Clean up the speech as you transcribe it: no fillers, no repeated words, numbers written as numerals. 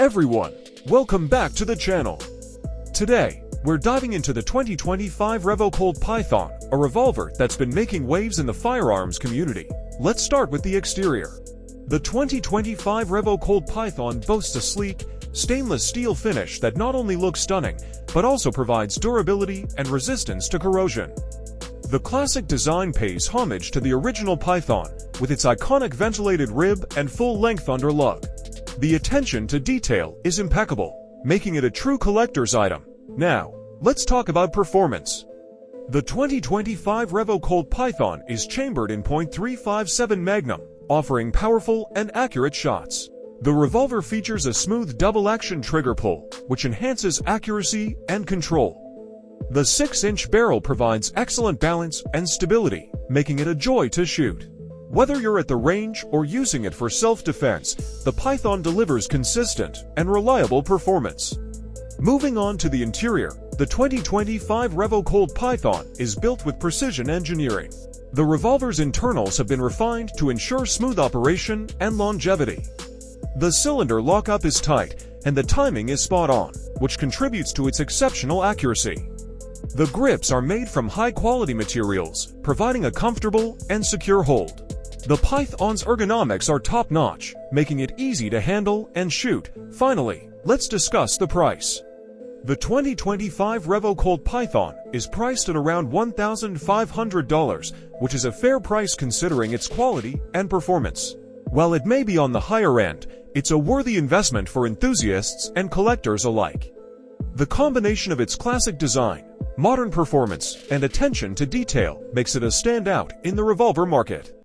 everyone, welcome back to the channel. Today, we're diving into the 2025 Revo Colt Python, a revolver that's been making waves in the firearms community. Let's start with the exterior. The 2025 Revo Colt Python boasts a sleek, stainless steel finish that not only looks stunning, but also provides durability and resistance to corrosion. The classic design pays homage to the original Python, with its iconic ventilated rib and full-length underlug. The attention to detail is impeccable, making it a true collector's item. Now, let's talk about performance. The 2025 Revo Colt Python is chambered in .357 Magnum, offering powerful and accurate shots. The revolver features a smooth double-action trigger pull, which enhances accuracy and control. The 6-inch barrel provides excellent balance and stability, making it a joy to shoot. Whether you're at the range or using it for self-defense, the Python delivers consistent and reliable performance. Moving on to the interior, the 2025 Revo Colt Python is built with precision engineering. The revolver's internals have been refined to ensure smooth operation and longevity. The cylinder lockup is tight, and the timing is spot on, which contributes to its exceptional accuracy. The grips are made from high-quality materials, providing a comfortable and secure hold. The Python's ergonomics are top-notch, making it easy to handle and shoot. Finally, let's discuss the price. The 2025 Revo Colt Python is priced at around $1,500, which is a fair price considering its quality and performance. While it may be on the higher end, it's a worthy investment for enthusiasts and collectors alike. The combination of its classic design, modern performance, and attention to detail makes it a standout in the revolver market.